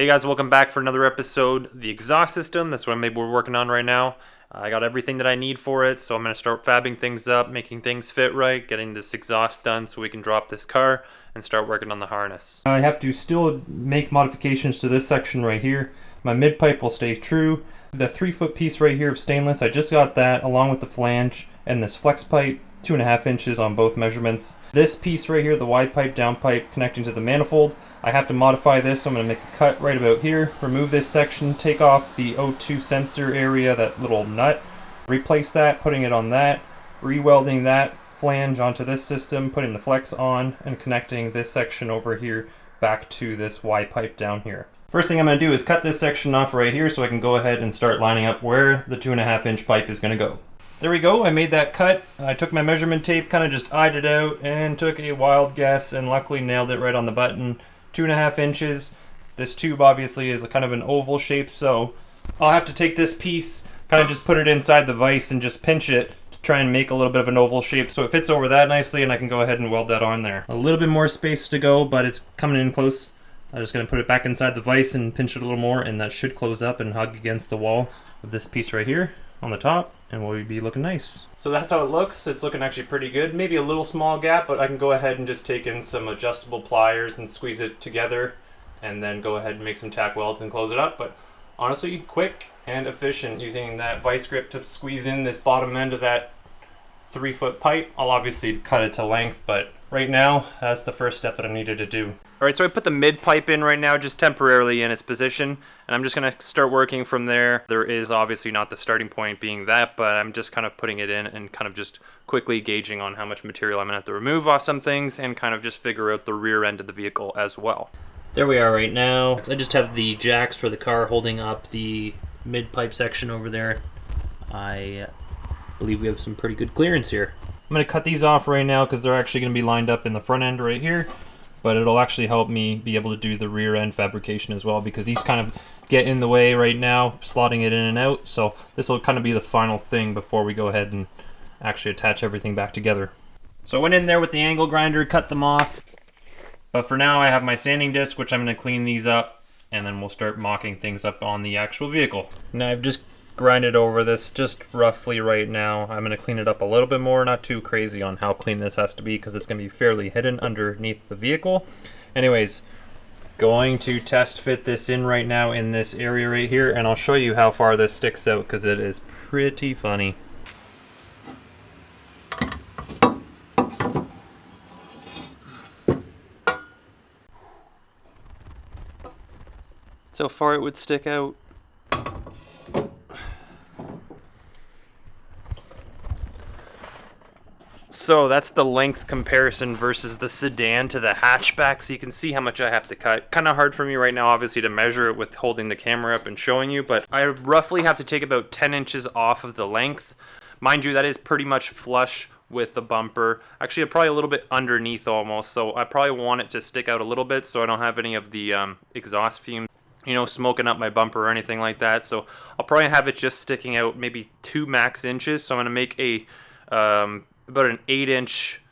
Hey guys, welcome back for another episode. The exhaust system, that's what maybe we're working on right now. I got everything that I need for it, so I'm going to start fabbing things up, making things fit right, getting this exhaust done so we can drop this car and start working on the harness. I have to still make modifications to this section right here. My mid pipe will stay true. The 3-foot piece right here of stainless, I just got that along with the flange and this flex pipe, 2.5 inches on both measurements. This piece right here, the wide pipe, down pipe connecting to the manifold, I have to modify this, so I'm going to make a cut right about here, remove this section, take off the O2 sensor area, that little nut, replace that, putting it on that, re-welding that flange onto this system, putting the flex on, and connecting this section over here back to this Y pipe down here. First thing I'm going to do is cut this section off right here so I can go ahead and start lining up where the 2.5 inch pipe is going to go. There we go, I made that cut. I took my measurement tape, kind of just eyed it out, and took a wild guess, and luckily nailed it right on the button. 2.5 inches. This tube obviously is a kind of an oval shape, so I'll have to take this piece, kind of just put it inside the vise and just pinch it to try and make a little bit of an oval shape so it fits over that nicely, and I can go ahead and weld that on there. A little bit more space to go, but it's coming in close. I'm just going to put it back inside the vise and pinch it a little more, and that should close up and hug against the wall of this piece right here on the top, and we'll be looking nice. So that's how it looks. It's looking actually pretty good. Maybe a little small gap, but I can go ahead and just take in some adjustable pliers and squeeze it together, and then go ahead and make some tack welds and close it up. But honestly, quick and efficient using that vice grip to squeeze in this bottom end of that 3-foot pipe. I'll obviously cut it to length, but right now, that's the first step that I needed to do. Alright, so I put the mid pipe in right now, just temporarily in its position, and I'm just going to start working from there. There is obviously not the starting point being that, but I'm just kind of putting it in and kind of just quickly gauging on how much material I'm going to have to remove off some things, and kind of just figure out the rear end of the vehicle as well. There we are right now. I just have the jacks for the car holding up the mid pipe section over there. I believe we have some pretty good clearance here. I'm going to cut these off right now because they're actually going to be lined up in the front end right here, but it'll actually help me be able to do the rear end fabrication as well, because these kind of get in the way right now, slotting it in and out, so this will kind of be the final thing before we go ahead and actually attach everything back together. So I went in there with the angle grinder, cut them off, but for now I have my sanding disc, which I'm going to clean these up, and then we'll start mocking things up on the actual vehicle. Now I've just grinded over this just roughly right now. I'm going to clean it up a little bit more, not too crazy on how clean this has to be because it's going to be fairly hidden underneath the vehicle. Anyways, going to test fit this in right now in this area right here, and I'll show you how far this sticks out because it is pretty funny. So far it would stick out. So that's the length comparison versus the sedan to the hatchback, so you can see how much I have to cut. Kind of hard for me right now, obviously, to measure it with holding the camera up and showing you, but I roughly have to take about 10 inches off of the length. Mind you, that is pretty much flush with the bumper. Actually, probably a little bit underneath almost, so I probably want it to stick out a little bit so I don't have any of the exhaust fumes, you know, smoking up my bumper or anything like that. So I'll probably have it just sticking out maybe 2 max inches, so I'm going to make a about an 8-inch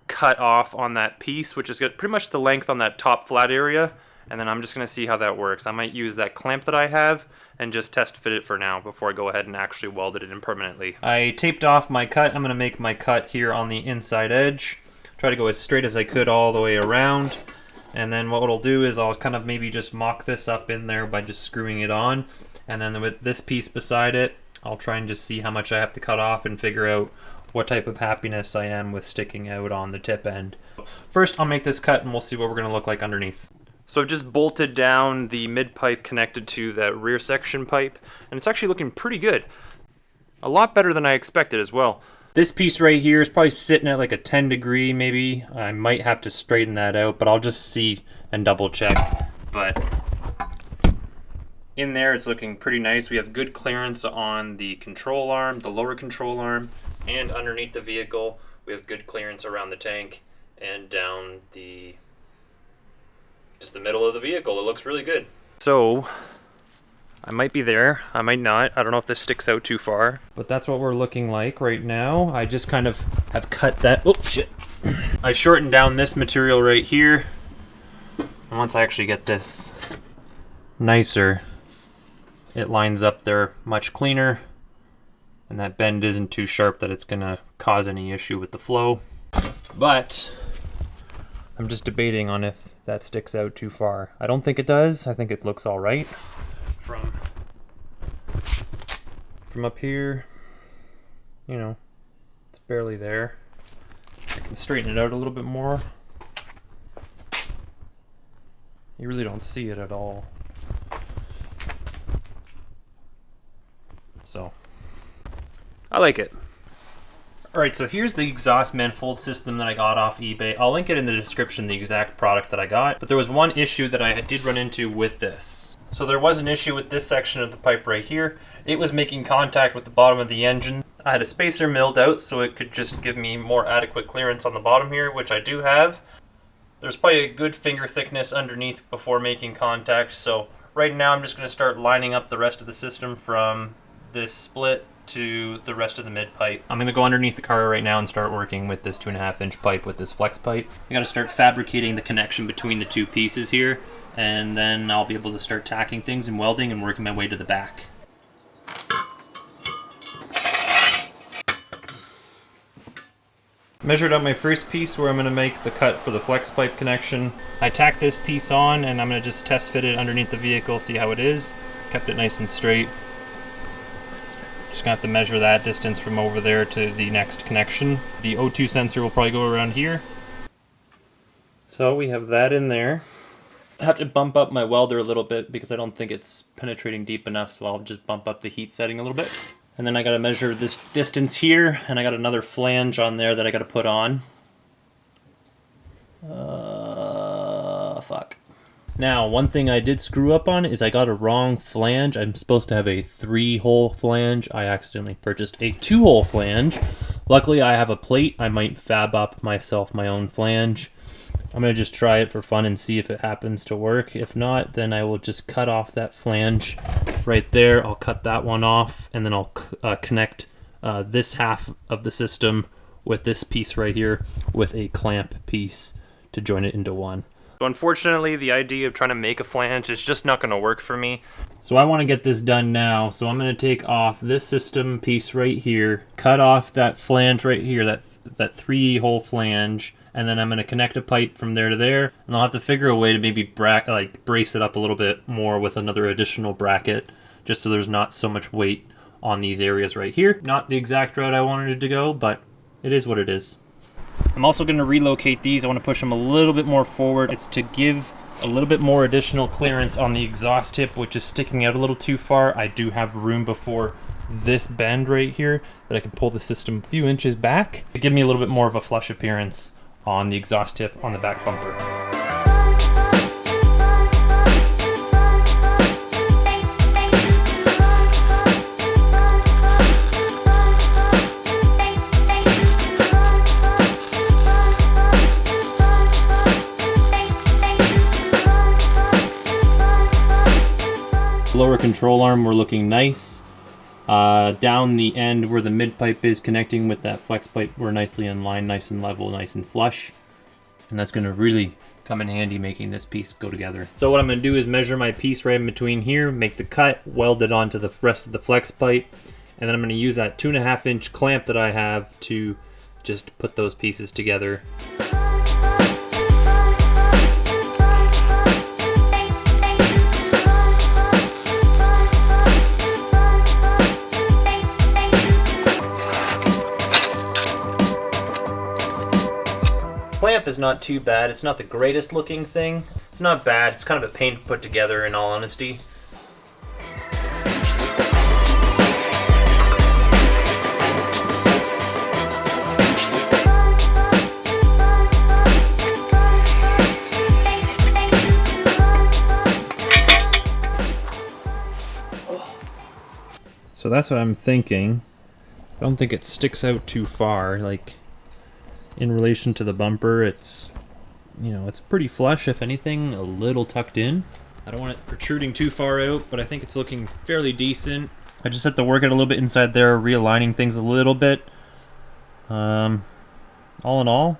cut off on that piece, which is pretty much the length on that top flat area, and then I'm just going to see how that works. I might use that clamp that I have and just test fit it for now before I go ahead and actually weld it in permanently. I taped off my cut. I'm going to make my cut here on the inside edge. Try to go as straight as I could all the way around, and then what I'll do is I'll kind of maybe just mock this up in there by just screwing it on, and then with this piece beside it, I'll try and just see how much I have to cut off and figure out what type of happiness I am with sticking out on the tip end. First, I'll make this cut and we'll see what we're going to look like underneath. So I've just bolted down the mid pipe connected to that rear section pipe, and it's actually looking pretty good. A lot better than I expected as well. This piece right here is probably sitting at like a 10 degree maybe. I might have to straighten that out, but I'll just see and double check. But in there, it's looking pretty nice. We have good clearance on the control arm, the lower control arm, and underneath the vehicle. We have good clearance around the tank and down just the middle of the vehicle. It looks really good. So I might be there, I might not. I don't know if this sticks out too far, but that's what we're looking like right now. I just kind of have cut that. Oh shit. I shortened down this material right here, and once I actually get this nicer. It lines up there much cleaner, and that bend isn't too sharp that it's gonna cause any issue with the flow. But I'm just debating on if that sticks out too far. I don't think it does. I think it looks all right. From up here, you know, it's barely there. I can straighten it out a little bit more. You really don't see it at all. So, I like it. Alright, so here's the exhaust manifold system that I got off eBay. I'll link it in the description, the exact product that I got. But there was one issue that I did run into with this. So there was an issue with this section of the pipe right here. It was making contact with the bottom of the engine. I had a spacer milled out so it could just give me more adequate clearance on the bottom here, which I do have. There's probably a good finger thickness underneath before making contact. So right now I'm just going to start lining up the rest of the system from this split to the rest of the mid pipe. I'm gonna go underneath the car right now and start working with this 2.5-inch pipe with this flex pipe. I gotta start fabricating the connection between the two pieces here, and then I'll be able to start tacking things and welding and working my way to the back. Measured out my first piece where I'm gonna make the cut for the flex pipe connection. I tacked this piece on and I'm gonna just test fit it underneath the vehicle, see how it is. Kept it nice and straight. Just gonna have to measure that distance from over there to the next connection. The O2 sensor will probably go around here. So we have that in there. I have to bump up my welder a little bit because I don't think it's penetrating deep enough, so I'll just bump up the heat setting a little bit. And then I gotta measure this distance here, and I got another flange on there that I gotta put on. Fuck. Now, one thing I did screw up on is I got a wrong flange. I'm supposed to have a 3-hole flange. I accidentally purchased a 2-hole flange. Luckily, I have a plate. I might fab up myself my own flange. I'm going to just try it for fun and see if it happens to work. If not, then I will just cut off that flange right there. I'll cut that one off, and then I'll connect this half of the system with this piece right here with a clamp piece to join it into one. So unfortunately, the idea of trying to make a flange is just not going to work for me. So I want to get this done now. So I'm going to take off this system piece right here, cut off that flange right here, that 3-hole flange, and then I'm going to connect a pipe from there to there. And I'll have to figure a way to maybe brace it up a little bit more with another additional bracket, just so there's not so much weight on these areas right here. Not the exact route I wanted it to go, but it is what it is. I'm also going to relocate these. I want to push them a little bit more forward. It's to give a little bit more additional clearance on the exhaust tip, which is sticking out a little too far. I do have room before this bend right here that I can pull the system a few inches back to give me a little bit more of a flush appearance on the exhaust tip on the back bumper. Lower control arm, we're looking nice. Down the end where the mid pipe is connecting with that flex pipe, we're nicely in line, nice and level, nice and flush. And that's going to really come in handy making this piece go together. So what I'm going to do is measure my piece right in between here, make the cut, weld it onto the rest of the flex pipe, and then I'm going to use that 2.5-inch clamp that I have to just put those pieces together. Clamp is not too bad. It's not the greatest looking thing. It's not bad. It's kind of a pain to put together, in all honesty. So that's what I'm thinking. I don't think it sticks out too far. Like, in relation to the bumper, it's, you know, it's pretty flush, if anything, a little tucked in. I don't want it protruding too far out, but I think it's looking fairly decent. I just have to work it a little bit inside there, realigning things a little bit. All in all,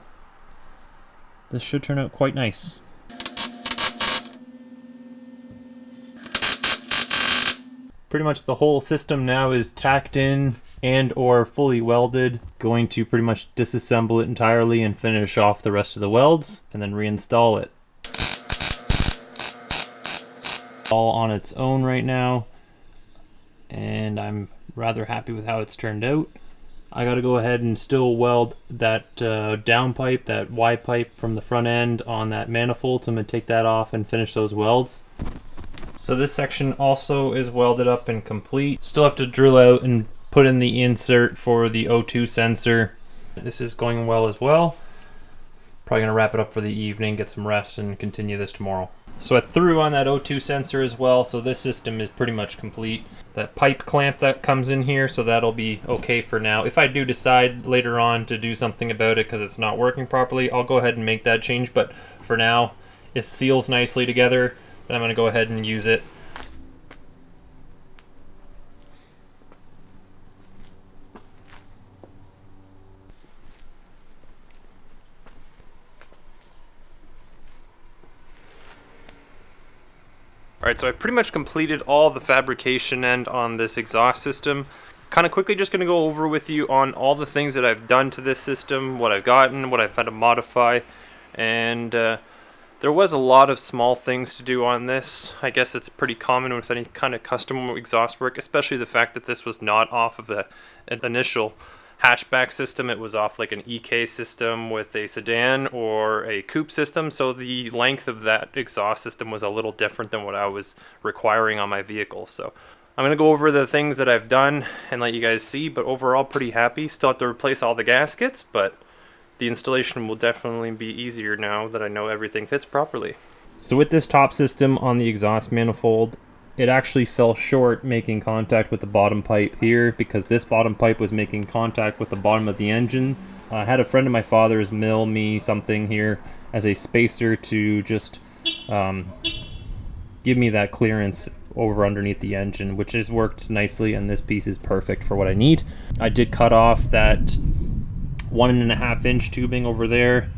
this should turn out quite nice. Pretty much the whole system now is tacked in and or fully welded. Going to pretty much disassemble it entirely and finish off the rest of the welds and then reinstall it. All on its own right now, and I'm rather happy with how it's turned out. I gotta go ahead and still weld that down pipe, that Y pipe from the front end on that manifold, so I'm gonna take that off and finish those welds. So this section also is welded up and complete. Still have to drill out and put in the insert for the O2 sensor. This is going well as well. Probably gonna wrap it up for the evening, get some rest, and continue this tomorrow. So I threw on that O2 sensor as well, so this system is pretty much complete. That pipe clamp that comes in here, so that'll be okay for now. If I do decide later on to do something about it because it's not working properly, I'll go ahead and make that change, but for now, it seals nicely together. Then I'm gonna go ahead and use it. Alright, so I pretty much completed all the fabrication end on this exhaust system. Kind of quickly just going to go over with you on all the things that I've done to this system, what I've gotten, what I've had to modify, and there was a lot of small things to do on this. I guess it's pretty common with any kind of custom exhaust work, especially the fact that this was not off of an initial hatchback system. It was off like an EK system with a sedan or a coupe system, so the length of that exhaust system was a little different than what I was requiring on my vehicle. So I'm going to go over the things that I've done and let you guys see, but overall pretty happy. Still have to replace all the gaskets, but the installation will definitely be easier now that I know everything fits properly. So with this top system on the exhaust manifold, it actually fell short making contact with the bottom pipe here because this bottom pipe was making contact with the bottom of the engine. I had a friend of my father's mill me something here as a spacer to just give me that clearance over underneath the engine, which has worked nicely, and this piece is perfect for what I need. I did cut off that 1.5 inch tubing over there,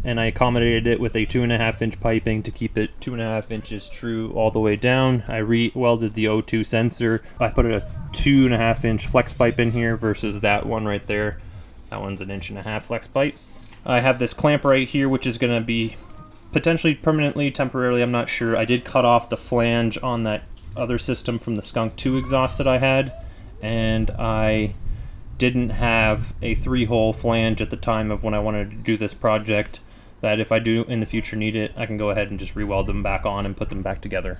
and I accommodated it with a 2.5 inch piping to keep it 2.5 inches true all the way down. I re-welded the O2 sensor. I put a 2.5 inch flex pipe in here versus that one right there. That one's an 1.5 inch flex pipe. I have this clamp right here, which is going to be potentially permanently, temporarily, I'm not sure. I did cut off the flange on that other system from the Skunk2 exhaust that I had, and I didn't have a 3-hole flange at the time of when I wanted to do this project, that if I do in the future need it, I can go ahead and just re-weld them back on and put them back together.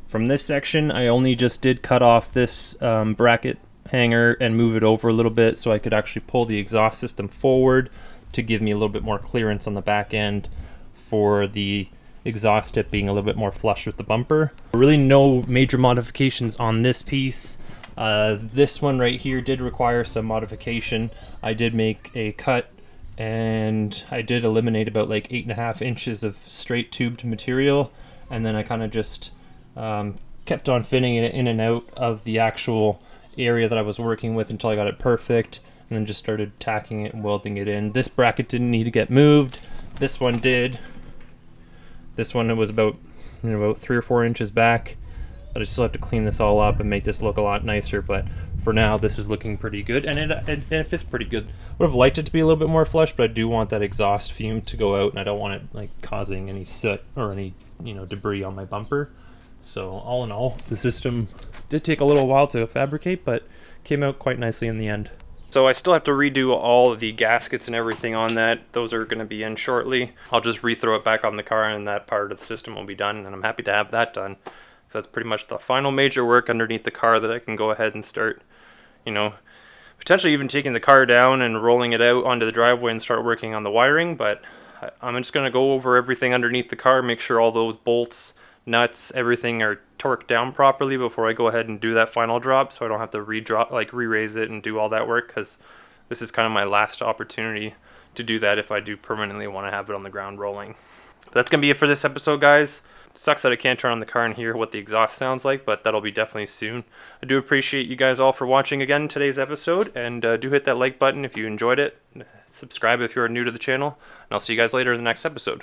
From this section, I only just did cut off this bracket hanger and move it over a little bit so I could actually pull the exhaust system forward to give me a little bit more clearance on the back end for the exhaust tip being a little bit more flush with the bumper. Really no major modifications on this piece. This one right here did require some modification. I did make a cut and I did eliminate about like 8.5 inches of straight tubed material, and then I kind of just kept on fitting it in and out of the actual area that I was working with until I got it perfect, and then just started tacking it and welding it in. This bracket didn't need to get moved. This one did. This one, it was about 3 or 4 inches back, but I still have to clean this all up and make this look a lot nicer, but for now this is looking pretty good, and it fits pretty good. Would have liked it to be a little bit more flush, but I do want that exhaust fume to go out, and I don't want it like causing any soot or any debris on my bumper. So all in all, the system did take a little while to fabricate, but came out quite nicely in the end. So I still have to redo all of the gaskets and everything on that. Those are going to be in shortly. I'll just rethrow it back on the car and that part of the system will be done, and I'm happy to have that done. So that's pretty much the final major work underneath the car that I can go ahead and start, potentially even taking the car down and rolling it out onto the driveway and start working on the wiring. But I'm just going to go over everything underneath the car, make sure all those bolts, nuts, everything are torqued down properly before I go ahead and do that final drop, so I don't have to re-raise it and do all that work, because this is kind of my last opportunity to do that if I do permanently want to have it on the ground rolling. But that's going to be it for this episode, guys. It sucks that I can't turn on the car and hear what the exhaust sounds like, but that'll be definitely soon. I do appreciate you guys all for watching again today's episode, and do hit that like button if you enjoyed it. Subscribe if you're new to the channel, and I'll see you guys later in the next episode.